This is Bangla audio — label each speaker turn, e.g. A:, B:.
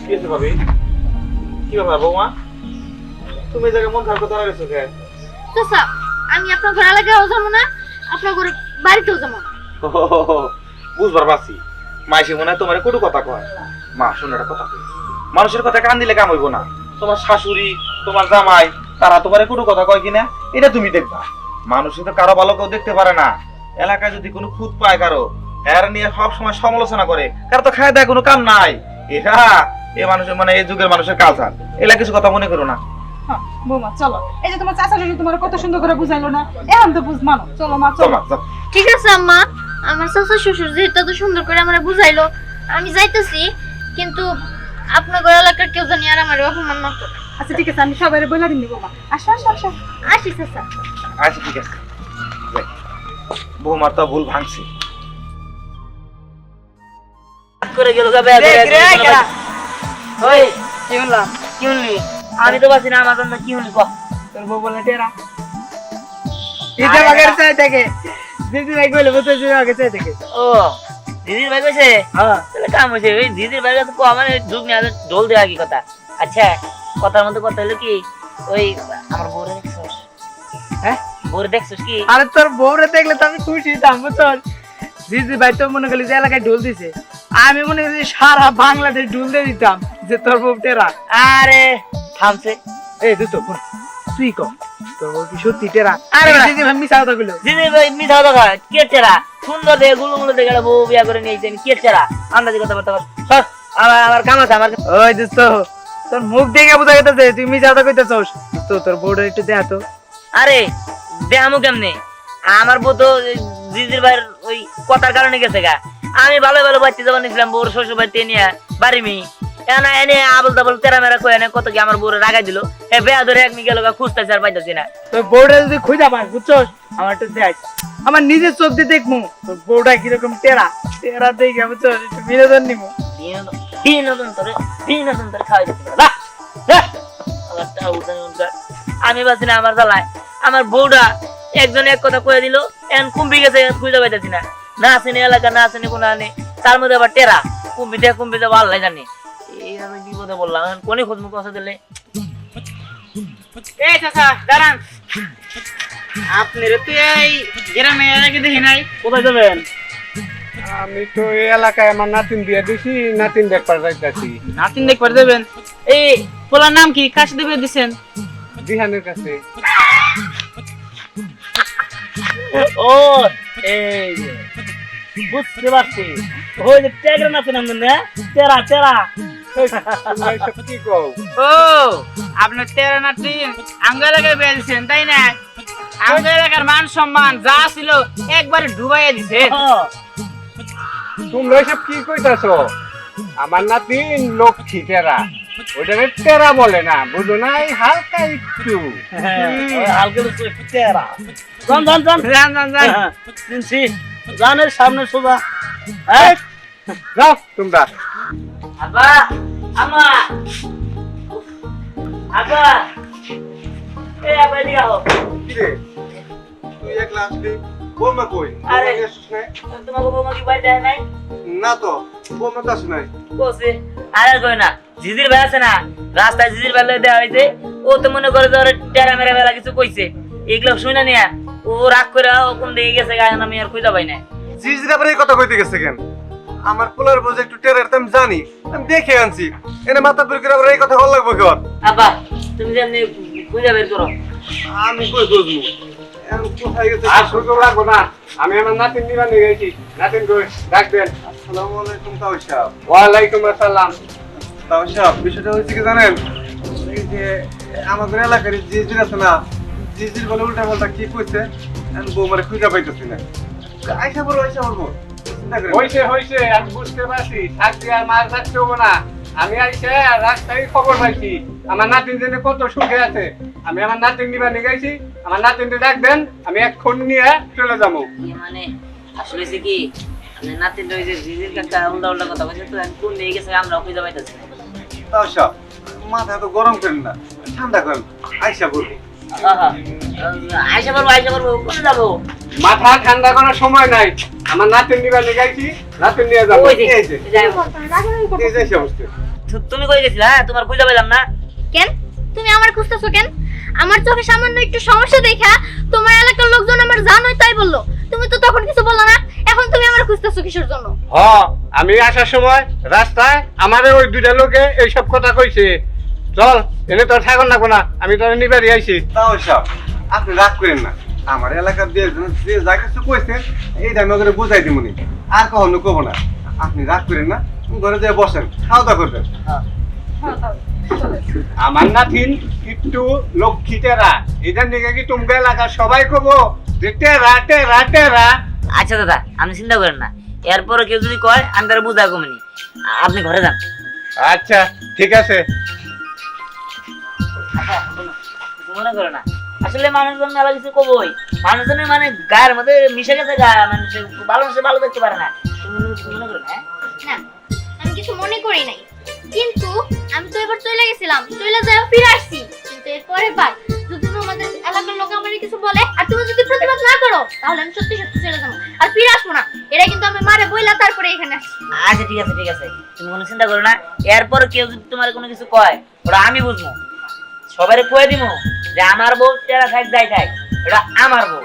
A: কি হয়েছে ভাবি? কি ব্যাপার বৌমা? তুমি এই জায়গায় মন খারাপ করে দাঁড়িয়ে গেছো কে?
B: চাচা, আমি আপনার ঘরে লাগাও যাবো না, আপনার ঘরে বাড়িতেও যাবো না।
A: বুঝবার পারছি, মাইসে মনে হয় তোমার কটু কথা কয়। মা শোনো একটা কথা কই, মানুষের কথা কান দিলে কাম হইব না। তোমার শাশুড়ি, তোমার জামাই, তারা তোমার কটু কথা কয় কিনা এটা তুমি দেখবা। মানুষই তো কারো ভালো কেউ দেখতে পারে না। এলাকায় যদি কোনো খুঁত পায় কারো, এর নিয়ে সব সময় সমালোচনা করে, কারো তো খায় দেয় কোনো কাম নাই। এটা এই মানুষের মানে এই যুগের মানুষের কালচার। এলা কিছু কথা মনে করো না।
C: হ্যাঁ বৌমা চলো, এই যে তোমার চাচা শাশুড়ি তোমার কত সুন্দর করে বুঝাইলো না, এখন তো বুঝ মানো। চলো মা চলো।
B: ঠিক আছে আম্মা, আমার চাচা শ্বশুর যেহেতু এত সুন্দর করে আমার বুঝাইলো, আমি যাইতেছি। কিন্তু আপনার ঘর এলাকার কেউ জানি আর আমার অপমান না করে।
C: আচ্ছা ঠিক আছে, আমি সবাই বলে দিন বৌমা। আসো আসো আসো।
B: আসি চাচা।
A: আচ্ছা ঠিক আছে, বৌমার তো ভুল ভাঙছে।
D: করে গেল যাবে ওই কি শুনলাম? কি শুনলি? আমি তো বাসি না, আমার জন্য কি শুনলি? তোর বউ বলে টেরা এটা বাগের চাই থেকে দিদি ভাই কইলে বলতে যে আগে চাই থেকে। ও দিদির ভাই কইছে? হ্যাঁ তাহলে কাম হইছে। ওই দিদির ভাই তো আমার যুগ নিয়ে ঢোল দেওয়া কি কথা? আচ্ছা কথার মধ্যে কথা হলো কি, ওই আমার বউরে দেখছস? হ্যাঁ বউরে দেখছস কি?
E: আরে তোর বউরে দেখলে তো আমি খুশি হইতাম বুঝছস। দিদি ভাই তো মনে করি যে এলাকায় ঢোল দিছে, আমি মনে করি সারা বাংলাদেশ ঢোল দিয়ে দিতাম যে তোর বউ টেরা।
D: আরে থামছে।
E: এই দোস্ত তুই কম, তোর বউ কি সত্যি টেরা?
D: আরে
E: দিদি ভাই মিছা কথা কইলো।
D: দিদির ভাই মিথ্যা কথা কয়? কে টেরা? সুন্দর দেখে গুলো দেখে বউ বিয়া করে নিয়েছেন, কে টেরা? আন্দাজি কথা বলতে পার। আমার কাম আছে আমার।
E: ওই দোস্ত তোর মুখ দেখে বোঝা গেছে তুই মিছা কথা কইতেছস। দোস্ত তোর বউটা একটু দেখ তো।
D: আরে দেখামু কেমনে? আমার বউ তো দিদির ভাইয়ের ওই কথার কারণে গেছে গা। আমি ভালো ভালো বাড়তে যাবার নিয়েছিলাম বউর শ্বশুর বাড়িতে নিয়ে বাড়ি মি এনে আবল তাবল তেরা মেরা কয়ে কত কি আমার বউরে রাগাই দিল। বেয়া ধরে এক নিয়ে গেল খুঁজতেছি আর পাইতেছি না।
E: তোর বউটা যদি খুঁজা পাস বুঝছস, আমার একটু দেখ, আমার নিজের চোখ দিয়ে দেখমু তোর বউটা কিরকম টেরা। টেরা দেখে বুঝছস একটু বিনোদন নিমু।
D: বিনোদন তোর খাওয়াই দিতে পারে। আমি বাসি না আমার জ্বালায়। আমার বউটা একজন এক কথা কয়ে দিল, এখন কুম্ভি গেছে খুঁজে পাইতেছি না। না আসেনি এলাকা, না আসেনি কোনো আনে, তার মধ্যে আবার টেরা। কুম্ভি দেবো আল্লাহ জানি। এই আমি বিপদে বললাম, এখন কোনে খোঁজ মুখ কথা দিলে।
E: এই চাচা দাঁড়ান, আপনার তো এই গ্রামে এলাকা দেখি নাই, কোথায় যাবেন?
F: আমি তো এই এলাকায় আমার নাতিন বিয়ে দিছি, নাতিন দেখবার যাইতাছি।
E: নাতিন দেখবার যাবেন? এই পোলার নাম কি, কাছে দেবে দিছেন?
F: দিহানের কাছে।
D: ও এই বুঝতে পারছি, ওই যে ট্যাগরা নাচে নাম না, তেরা তেরা।
F: তোমরা এসব কি কও?
E: ও আপনার তেরা নাতিন আঙ্গ এলাকায় বিয়ে দিছেন তাই না? আঙ্গ এলাকার মান সম্মান যা ছিল একবারে ডুবাইয়া দিছে।
F: তোমরা এসব কি কইতাছো? আমার নাতিন লক্ষ্মী টেরা, ওইটাকে টেরা বলে না, বুঝো না? এই হালকা একটু
D: হালকা তেরা। জান জান জান
E: জান জান জান
D: চিনছি, জানের সামনে সোজা।
F: যাও তোমরা।
D: আব্বা আমা আব্বা এ আব্বা এদিকে আও।
A: কিরে তুই একলা আসলি, বৌমা কই?
D: আরে
A: বৌমা আসিস নাই?
D: তোমাকে বৌমা কি বাড়িতে আয় নাই?
A: না তো, বৌমা তো আসে নাই।
D: কোসে আরে কই না, জিজির ভাই আছে না, রাস্তায় জিজির ভাই লয়ে দেওয়া হইছে। ও তো মনে করে যে ওরে টেরা মেরা বেলা কিছু কইছে, এগুলো শুনে নিয়া ও রাগ করে ও কোন দিকে গেছে গায়ে আমি আর খুঁজে পাই না।
A: জিজির আবার এই কথা কইতে গেছে কেন? আমার পোলার বোঝে একটু টেরার তো আমি জানি, আমি দেখে আনছি। এনে মাথা পরে করে আবার এই কথা ভালো লাগবে কেন?
D: আব্বা তুমি যেমনি খুঁজে বের করো।
A: আমি কই বুঝবো এখন কোথায় গেছে?
F: আর সুযোগ লাগবো না, আমি আমার নাতিন নিবা নিয়ে গেছি। নাতিন কই ডাকবেন।
A: আসসালামু আলাইকুম তাওই সাহেব।
F: ওয়ালাইকুম আসসালাম।
A: তাওই সাহেব, বিষয়টা হয়েছে কি জানেন? এই যে আমাদের এলাকার জিজির আছে না, জিজির বলে উল্টা পাল্টা কি কইছে, এখন বৌমারে খুঁজে পাইতেছি না। আইসা বলবো চিন্তা করেন না।
F: হইছে আমি বুঝতে পারছি, থাকতে আর মার থাকতে হবো না। আমি আইসে রাস্তায় খবর পাইছি আমার নাতিন জন্য কত সুখে আছে। আমি আমার নাতিন নিবা নিয়ে গেছি, আমার নাতিনকে ডাকবেন, আমি এক্ষণ নিয়ে চলে যাবো।
D: মানে আসলে হইছে কি, আমি নাতিন ওই যে জিজির কাকা উল্টা উল্টা কথা কইছে, তো আমি কোন নিয়ে গেছে আমরা খুঁজে পাইতেছি না।
A: তাওই সাহেব, মাথা এত গরম করেন না, ঠান্ডা করেন, আইসা বলবো।
D: আইসা পারবো কোনে যাবো?
F: মাথা ঠান্ডা করার সময় নাই, আমার নাতিন নিবা নিয়ে গেছি, নাতিন নিয়ে যাবো।
D: ওই যে
F: এই যে
D: যাই
A: এই যে এসে বসতে।
D: তুমি কই গেছিলা? হ্যাঁ, তোমার খুঁজে পেলাম না।
B: কেন তুমি আমার খুঁজতেছো কেন? আমার চোখে সামান্য একটু সমস্যা দেখা তোমার এলাকার লোকজন আমার জানোই তাই বললো, তুমি তো তখন কিছু বললো না, এখন তুমি আমার খুঁজতেছো কিসের জন্য?
F: হ, আমি আসার সময় রাস্তায় আমারে ওই দুইটা লোকে এইসব কথা কইছে। চল, এনে তোর ঠাকুর নাকবো না, আমি তোর নিবারি আইছি।
G: তাও সব আপনি রাগ করেন না, আমার এলাকার যে যে যা কিছু কইছেন এইটা আমি ওকে বুঝাই দিমুনি, আর কখনো কব না। আপনি রাগ করেন না, ঘরে যেয়ে বসেন, খাওয়া দাওয়া করবেন।
C: হ্যাঁ তাহলে চলে
F: আমার নাতিন একটু লক্ষ্মী টেরা, এটার নিকে কি তুমি এলাকার সবাই কব যে টেরা টেরা টেরা?
D: আচ্ছা দাদা, আপনি চিন্তা করেন না, এরপরে কেউ যদি কয় আমি তারা বুঝা কমিনি। আপনি ঘরে যান।
F: আচ্ছা ঠিক আছে।
D: কিছু মনে করো না, আসলে মানুষজন মেলা কিছু কবই, মানুষজনের মানে গায়ের মধ্যে মিশে গেছে, মানুষের ভালো মানুষের ভালো দেখতে পারে না। তুমি কিছু মনে করো না? হ্যাঁ?
B: না আমি কিছু মনে করি নাই, কিন্তু আমি তো এবার চলে গেছিলাম, চলে যাও ফিরে আসছি, কিন্তু এরপরে বার যদি তোমাদের এলাকার লোক আমার কিছু বলে আর তুমি যদি প্রতিবাদ না করো তাহলে আমি সত্যি সত্যি চলে যাবো আর ফিরে আসবো না। এরা কিন্তু আমি মারে বইলা তারপরে এখানে আসছি।
D: আচ্ছা ঠিক আছে ঠিক আছে, তুমি কোনো চিন্তা করো না, এরপর কেউ যদি তোমার কোনো কিছু কয় ওটা আমি বুঝবো, সবাই কয়ে দিব যে আমার বউ টেরা থাক যাই থাক, এটা আমার বউ।